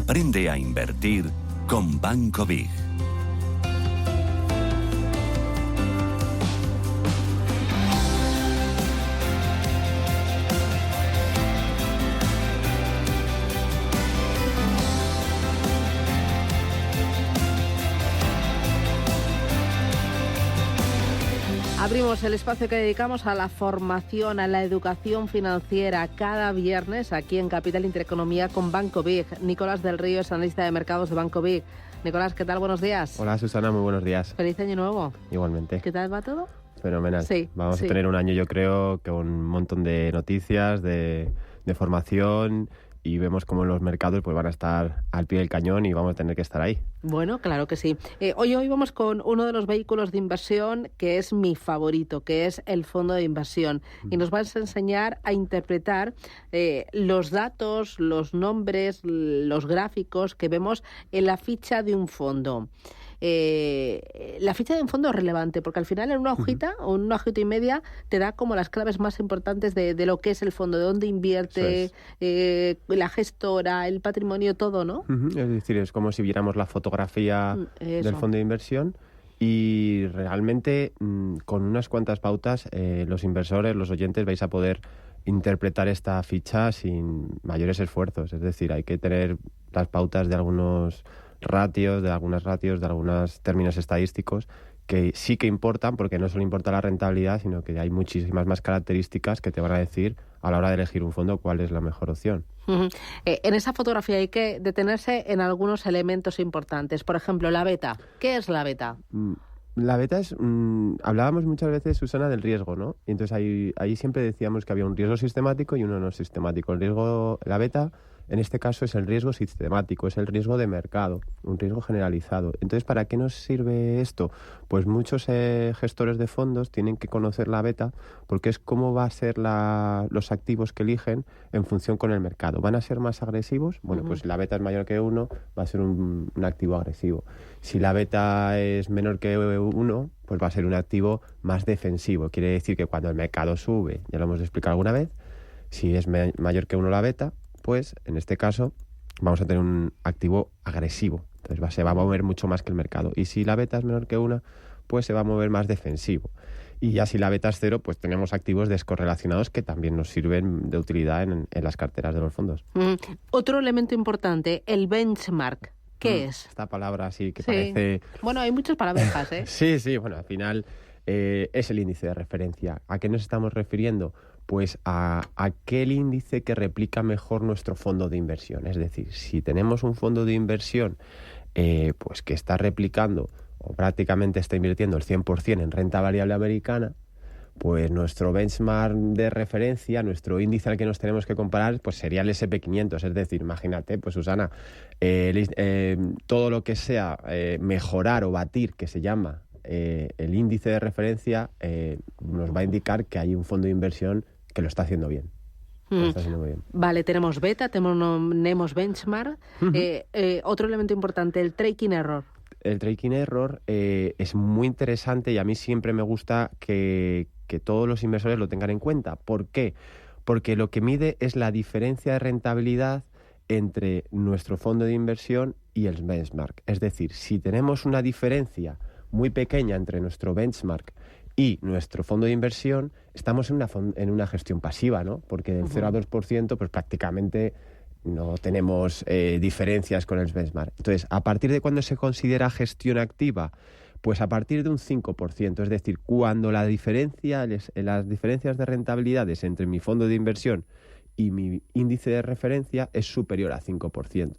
Aprende a invertir con Banco Big. Abrimos el espacio que dedicamos a la formación, a la educación financiera, cada viernes aquí en Capital Intereconomía con Banco Big. Nicolás del Río es analista de mercados de Banco Big. Nicolás, ¿qué tal? Buenos días. Hola Susana, muy buenos días. Feliz año nuevo. Igualmente. ¿Qué tal va todo? Fenomenal. Sí. Vamos a tener un año, yo creo, con un montón de noticias, de formación, y vemos cómo los mercados pues van a estar al pie del cañón y vamos a tener que estar ahí. Bueno, claro que sí. Hoy vamos con uno de los vehículos de inversión que es mi favorito, que es el fondo de inversión. Y nos vas a enseñar a interpretar los datos, los nombres, los gráficos que vemos en la ficha de un fondo. La ficha de un fondo es relevante porque al final en una hojita o en una hojita y media te da como las claves más importantes de lo que es el fondo, de dónde invierte, la gestora, el patrimonio, todo, ¿no? Es decir, es como si viéramos la fotografía del fondo de inversión y realmente con unas cuantas pautas los inversores, los oyentes vais a poder interpretar esta ficha sin mayores esfuerzos. Es decir, hay que tener las pautas de algunos ratios, de algunos términos estadísticos que sí que importan, porque no solo importa la rentabilidad, sino que hay muchísimas más características que te van a decir a la hora de elegir un fondo cuál es la mejor opción. En esa fotografía hay que detenerse en algunos elementos importantes. Por ejemplo, la beta. ¿Qué es la beta? La beta es... hablábamos muchas veces, Susana, del riesgo, ¿no? Y entonces ahí siempre decíamos que había un riesgo sistemático y uno no sistemático. La beta, en este caso, es el riesgo sistemático, es el riesgo de mercado, un riesgo generalizado. Entonces, ¿para qué nos sirve esto? Pues muchos gestores de fondos tienen que conocer la beta porque es cómo va a ser los activos que eligen en función con el mercado. ¿Van a ser más agresivos? Bueno, pues si la beta es mayor que 1, va a ser un activo agresivo. Si la beta es menor que 1, pues va a ser un activo más defensivo. Quiere decir que cuando el mercado sube, ya lo hemos explicado alguna vez, si es mayor que 1 la beta, pues en este caso vamos a tener un activo agresivo. Entonces se va a mover mucho más que el mercado. Y si la beta es menor que 1, pues se va a mover más defensivo. Y ya si la beta es 0, pues tenemos activos descorrelacionados que también nos sirven de utilidad en las carteras de los fondos. Otro elemento importante, el benchmark. ¿Qué es? Esta palabra sí que parece... Bueno, hay muchas palabras, ¿eh? Sí, bueno, al final es el índice de referencia. ¿A qué nos estamos refiriendo? Pues a aquel índice que replica mejor nuestro fondo de inversión. Es decir, si tenemos un fondo de inversión pues que está replicando o prácticamente está invirtiendo el 100% en renta variable americana, pues nuestro benchmark de referencia, nuestro índice al que nos tenemos que comparar, pues sería el S&P 500. Es decir, imagínate, pues Susana, todo lo que sea mejorar o batir, que se llama el índice de referencia, nos va a indicar que hay un fondo de inversión que lo está haciendo bien. Vale, tenemos beta, tenemos benchmark. Otro elemento importante, el tracking error. El tracking error es muy interesante y a mí siempre me gusta que todos los inversores lo tengan en cuenta. ¿Por qué? Porque lo que mide es la diferencia de rentabilidad entre nuestro fondo de inversión y el benchmark. Es decir, si tenemos una diferencia muy pequeña entre nuestro benchmark y nuestro fondo de inversión, estamos en una gestión pasiva, ¿no? Porque del 0 a 2%, pues prácticamente no tenemos diferencias con el benchmark. Entonces, ¿a partir de cuándo se considera gestión activa? Pues a partir de un 5%, es decir, cuando las diferencias de rentabilidades entre mi fondo de inversión y mi índice de referencia es superior a 5%.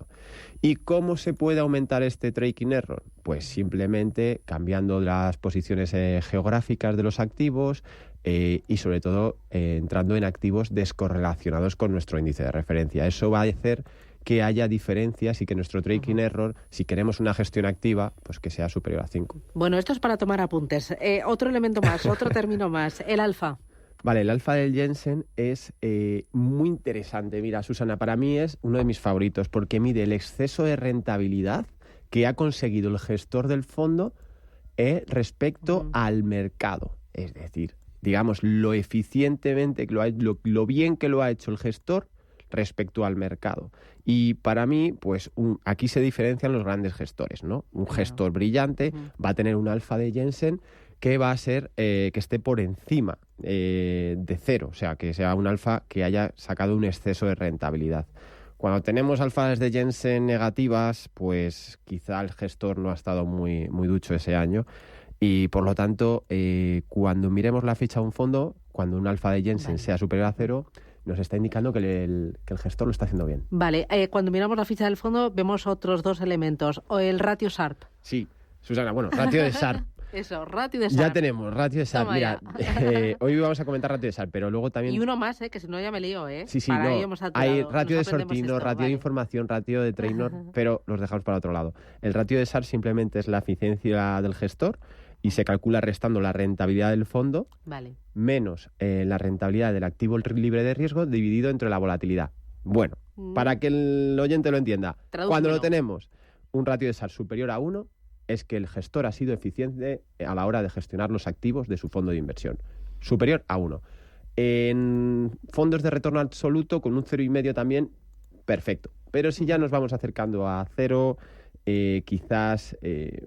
¿Y cómo se puede aumentar este tracking error? Pues simplemente cambiando las posiciones geográficas de los activos y sobre todo entrando en activos descorrelacionados con nuestro índice de referencia. Eso va a hacer que haya diferencias y que nuestro tracking error, si queremos una gestión activa, pues que sea superior a 5. Bueno, esto es para tomar apuntes. Otro elemento más, otro término más, el alfa. Vale, el alfa del Jensen es muy interesante. Mira, Susana, para mí es uno de mis favoritos porque mide el exceso de rentabilidad que ha conseguido el gestor del fondo respecto al mercado. Es decir, digamos, lo eficientemente, lo bien que lo ha hecho el gestor, respecto al mercado. Y para mí, pues aquí se diferencian los grandes gestores, ¿no? Un gestor brillante va a tener un alfa de Jensen que va a ser que esté por encima de 0, o sea, que sea un alfa que haya sacado un exceso de rentabilidad. Cuando tenemos alfas de Jensen negativas, pues quizá el gestor no ha estado muy ducho ese año y por lo tanto, cuando miremos la ficha de un fondo, cuando un alfa de Jensen sea superior a 0, nos está indicando que el gestor lo está haciendo bien. Vale, cuando miramos la ficha del fondo vemos otros 2 elementos, o el ratio Sharpe. Sí, Susana, bueno, ratio de Sharpe. Eso, ratio de Sharpe. Ya tenemos, ratio de Sharpe. Mira, hoy vamos a comentar ratio de Sharpe, pero luego también... Y uno más, que si no ya me lío, Sí, para no. ello hemos Hay ratio de Sortino, ratio de información, ratio de trainer, pero los dejamos para otro lado. El ratio de Sharpe simplemente es la eficiencia del gestor y se calcula restando la rentabilidad del fondo menos la rentabilidad del activo libre de riesgo dividido entre la volatilidad. Bueno, para que el oyente lo entienda, cuando lo tenemos un ratio de Sharpe superior a 1, es que el gestor ha sido eficiente a la hora de gestionar los activos de su fondo de inversión. Superior a 1. En fondos de retorno absoluto, con un 0,5 también, perfecto. Pero si ya nos vamos acercando a 0, quizás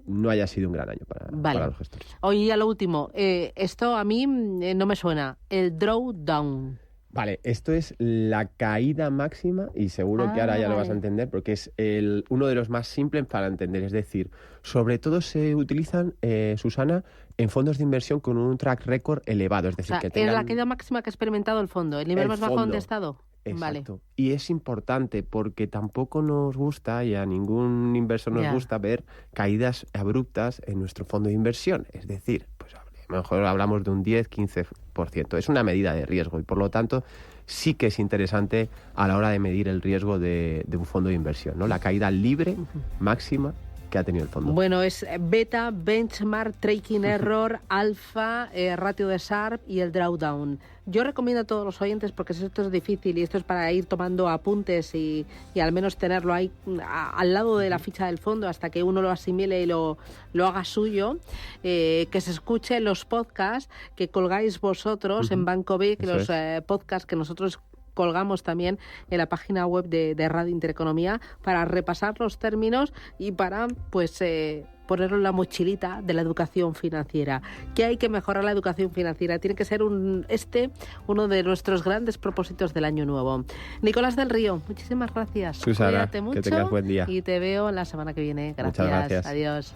no haya sido un gran año para los gestores. Oye, ya lo último. Esto a mí no me suena. El drawdown. Vale, esto es la caída máxima y seguro que ahora ya lo vas a entender porque es uno de los más simples para entender. Es decir, sobre todo se utilizan, Susana, en fondos de inversión con un track record elevado. Es decir, que tengan... es la caída máxima que ha experimentado el fondo, el nivel más bajo donde ha estado. Exacto. Vale. Y es importante porque tampoco nos gusta y a ningún inversor nos gusta ver caídas abruptas en nuestro fondo de inversión. Es decir, pues mejor hablamos de un 10-15%. Es una medida de riesgo y por lo tanto sí que es interesante a la hora de medir el riesgo de un fondo de inversión, ¿no? La caída libre máxima que ha tenido el fondo. Bueno, es beta, benchmark, tracking error, alfa, ratio de Sharpe y el drawdown. Yo recomiendo a todos los oyentes, porque esto es difícil y esto es para ir tomando apuntes y al menos tenerlo ahí al lado de la ficha del fondo hasta que uno lo asimile y lo haga suyo, que se escuche los podcasts que colgáis vosotros en Banco Vic, los podcasts que nosotros colgamos también en la página web de Radio Intereconomía para repasar los términos y para ponerlo en la mochilita de la educación financiera. ¿Qué hay que mejorar la educación financiera? Tiene que ser uno de nuestros grandes propósitos del año nuevo. Nicolás del Río, muchísimas gracias. Susana, cuídate mucho, que tengas buen día. Y te veo la semana que viene. Gracias. Muchas gracias. Adiós.